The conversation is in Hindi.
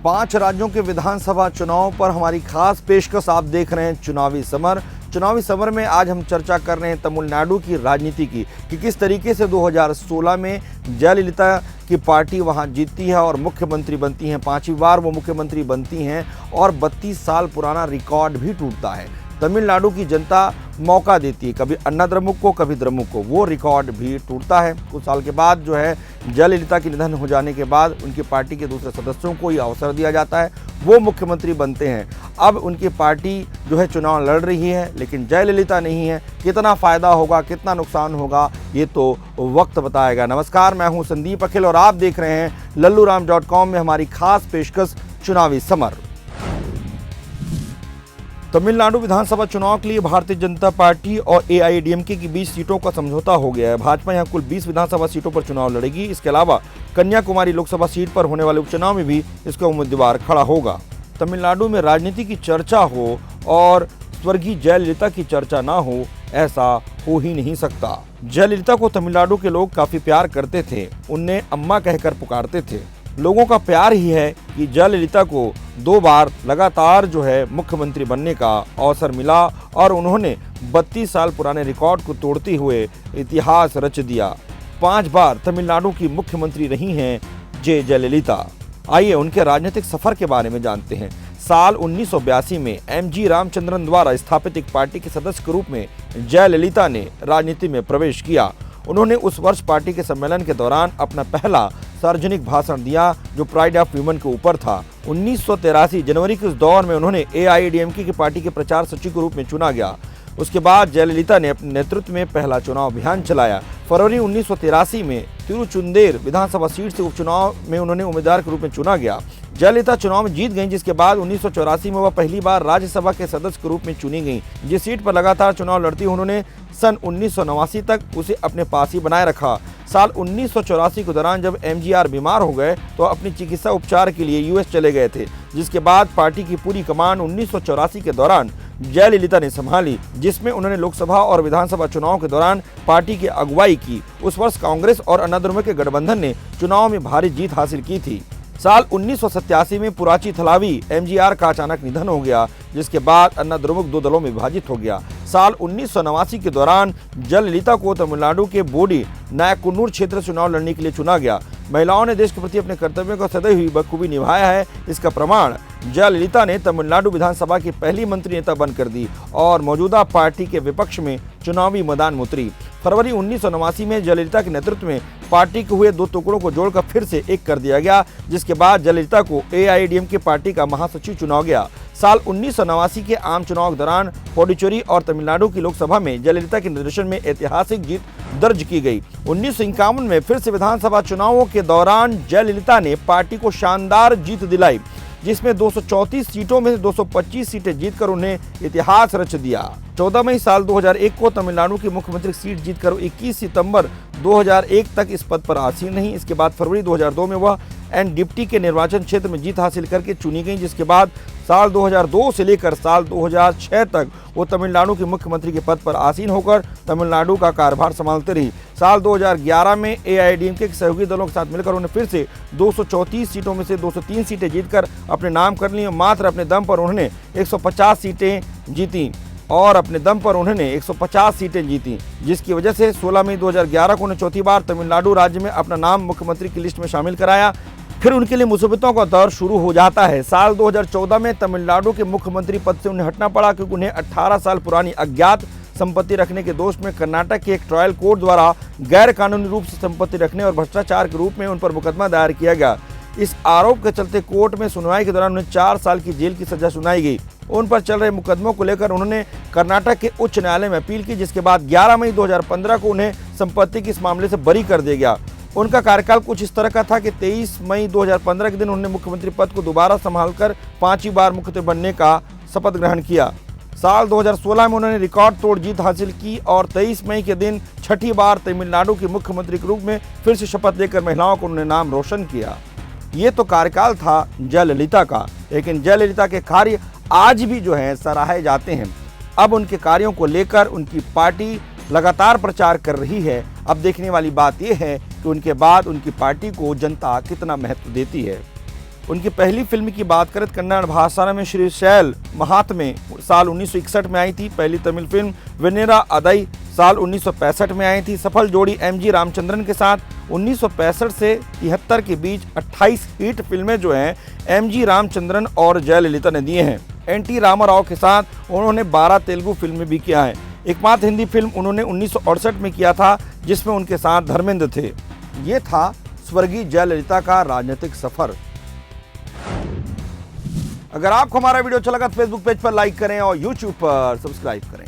5 राज्यों के विधानसभा चुनाव पर हमारी खास पेशकश। आप देख रहे हैं चुनावी समर। चुनावी समर में आज हम चर्चा कर रहे हैं तमिलनाडु की राजनीति की कि किस तरीके से 2016 में जयललिता की पार्टी वहां जीतती है और मुख्यमंत्री बनती हैं। 5वीं बार वो मुख्यमंत्री बनती हैं और 32 साल पुराना रिकॉर्ड भी टूटता है। तमिलनाडु की जनता मौका देती है, कभी अन्ना द्रमुक को, कभी द्रमुक को। वो रिकॉर्ड भी टूटता है। कुछ साल के बाद जो है जयललिता के निधन हो जाने के बाद उनकी पार्टी के दूसरे सदस्यों को ये अवसर दिया जाता है, वो मुख्यमंत्री बनते हैं। अब उनकी पार्टी जो है चुनाव लड़ रही है, लेकिन जयललिता नहीं है। कितना फ़ायदा होगा, कितना नुकसान होगा, ये तो वक्त बताएगा। नमस्कार, मैं हूँ संदीप अखिल और आप देख रहे हैं लल्लूराम.com में हमारी खास पेशकश चुनावी समर। तमिलनाडु विधानसभा चुनाव के लिए भारतीय जनता पार्टी और एआईएडीएमके के बीच सीटों का समझौता हो गया है। भाजपा यहां कुल 20 विधानसभा सीटों पर चुनाव लड़ेगी। इसके अलावा कन्याकुमारी लोकसभा सीट पर होने वाले उपचुनाव में भी इसका उम्मीदवार खड़ा होगा। तमिलनाडु में राजनीति की चर्चा हो और स्वर्गीय जयललिता की चर्चा ना हो, ऐसा हो ही नहीं सकता। जयललिता को तमिलनाडु के लोग काफी प्यार करते थे, उन्हें अम्मा कहकर पुकारते थे। लोगों का प्यार ही है कि जयललिता को 2 बार लगातार जो है मुख्यमंत्री बनने का अवसर मिला और उन्होंने 32 साल पुराने रिकॉर्ड को तोड़ते हुए इतिहास रच दिया। 5 बार तमिलनाडु की मुख्यमंत्री रही हैं जयललिता। आइए उनके राजनीतिक सफर के बारे में जानते हैं। साल 1982 में एमजी रामचंद्रन द्वारा स्थापित एक पार्टी के सदस्य के रूप में जयललिता ने राजनीति में प्रवेश किया। उन्होंने उस वर्ष पार्टी के सम्मेलन के दौरान अपना पहला सार्वजनिक भाषण दिया, जो प्राइड ऑफ वुमेन के ऊपर था। 1983 जनवरी के उस दौर में उन्होंने एआईएडीएमके की पार्टी के प्रचार सचिव के रूप में चुना गया। उसके बाद जयललिता ने अपने नेतृत्व में पहला चुनाव अभियान चलाया। फरवरी 1983 में तिरुचुंदेर विधानसभा सीट से उपचुनाव में उन्होंने उम्मीदवार के रूप में चुना गया। जयललिता चुनाव में जीत गईं, जिसके बाद 1984 में वह पहली बार राज्यसभा के सदस्य के रूप में चुनी गईं। जिस सीट पर लगातार चुनाव लड़ती उन्होंने सन 1989 तक उसे अपने पास ही बनाए रखा। साल 1984 के दौरान जब एमजीआर बीमार हो गए तो अपनी चिकित्सा उपचार के लिए यूएस चले गए थे, जिसके बाद पार्टी की पूरी कमान 1984 के दौरान जयललिता ने संभाली, जिसमें उन्होंने लोकसभा और विधानसभा चुनाव के दौरान पार्टी की अगुवाई की। उस वर्ष कांग्रेस और अन्ना द्रमुक के गठबंधन ने चुनाव में भारी जीत हासिल की थी। साल 1987 में पुराची थलावी एमजीआर का अचानक निधन हो गया, जिसके बाद अन्ना द्रमुक 2 दलों में विभाजित हो गया। साल 1989 के दौरान जयललिता को तमिलनाडु के बोडी नायककुन्नूर क्षेत्र से चुनाव लड़ने के लिए चुना गया। महिलाओं ने देश के प्रति अपने कर्तव्यों को सदैव ही बखूबी निभाया है। इसका प्रमाण जयललिता ने तमिलनाडु विधानसभा की पहली मंत्री नेता बनकर दी और मौजूदा पार्टी के विपक्ष में चुनावी मैदान में उतरी। फरवरी 1989 में जयललिता के नेतृत्व में पार्टी के हुए 2 टुकड़ों को जोड़कर फिर से एक कर दिया गया, जिसके बाद जयललिता को एआईएडीएमके पार्टी का महासचिव चुना गया। साल 1989 के आम चुनाव के दौरान पुडुचेरी और तमिलनाडु की लोकसभा में जयललिता के निर्देशन में ऐतिहासिक जीत दर्ज की गई। 1951 में फिर से विधानसभा चुनावों के दौरान जयललिता ने पार्टी को शानदार जीत दिलाई, जिसमें 234 सीटों में से 225 सीटें जीतकर उन्हें इतिहास रच दिया। 14 मई साल 2001 को तमिलनाडु की मुख्यमंत्री सीट जीतकर 21 सितंबर 2001 तक इस पद पर आसीन रहीं। इसके बाद फरवरी 2002 में वह एनडीपी के निर्वाचन क्षेत्र में जीत हासिल करके चुनी गई, जिसके बाद साल 2002 से लेकर साल 2006 तक वो तमिलनाडु के मुख्यमंत्री के पद पर आसीन होकर तमिलनाडु का कार्यभार संभालते रही। साल 2011 में एआईएडीएमके के सहयोगी दलों के साथ मिलकर उन्होंने फिर से 234 सीटों में से 203 सीटें जीतकर अपने नाम कर ली। मात्र अपने दम पर उन्होंने 150 सीटें जीती और अपने दम पर उन्होंने 150 सीटें जीती, जिसकी वजह से 16 मई 2011 को उन्हें चौथी बार तमिलनाडु राज्य में अपना नाम मुख्यमंत्री की लिस्ट में शामिल कराया। फिर उनके लिए मुसीबतों का दौर शुरू हो जाता है। साल 2014 में तमिलनाडु के मुख्यमंत्री पद से उन्हें हटना पड़ा, क्योंकि उन्हें 18 साल पुरानी अज्ञात संपत्ति रखने के दोष में कर्नाटक के एक ट्रायल कोर्ट द्वारा गैर कानूनी रूप से संपत्ति रखने और भ्रष्टाचार के रूप में उन पर मुकदमा दायर किया गया। इस आरोप के चलते कोर्ट में सुनवाई के दौरान उन्हें 4 साल की जेल की सजा सुनाई गई। उन पर चल रहे मुकदमों को लेकर उन्होंने कर्नाटक के उच्च न्यायालय में अपील की, जिसके बाद 11 मई 2015 को उन्हें संपत्ति के इस मामले से बरी कर दिया गया। उनका कार्यकाल कुछ इस तरह का था कि 23 मई 2015 के दिन उन्होंने मुख्यमंत्री पद को दोबारा संभालकर 5वीं बार मुख्यमंत्री बनने का शपथ ग्रहण किया। साल 2016 में उन्होंने रिकॉर्ड तोड़ जीत हासिल की और 23 मई के दिन 6ठी बार तमिलनाडु के मुख्यमंत्री के रूप में फिर से शपथ लेकर महिलाओं को उन्होंने नाम रोशन किया। ये तो कार्यकाल था जयललिता का, लेकिन जयललिता के कार्य आज भी जो है सराहे जाते हैं। अब उनके कार्यों को लेकर उनकी पार्टी लगातार प्रचार कर रही है। अब देखने वाली बात यह है कि उनके बाद उनकी पार्टी को जनता कितना महत्व देती है। उनकी पहली फिल्म की बात करें तो कन्नड़ भाषा में श्रीशैल महात्मे साल 1961 में आई थी। पहली तमिल फिल्म वेनेरा अदई साल 1965 में आई थी। सफल जोड़ी एमजी रामचंद्रन के साथ 1965 से 73 के बीच 28 हिट फिल्में जो हैं एमजी रामचंद्रन और जयललिता ने दिए हैं। एनटी रामाराव के साथ उन्होंने 12 तेलुगु फिल्में भी किया है। एकमात्र हिंदी फिल्म उन्होंने 1968 में किया था जिसमें उनके साथ धर्मेंद्र थे। ये था स्वर्गीय जयललिता का राजनीतिक सफर। अगर आपको हमारा वीडियो अच्छा लगा तो फेसबुक पेज पर लाइक करें और यूट्यूब पर सब्सक्राइब करें।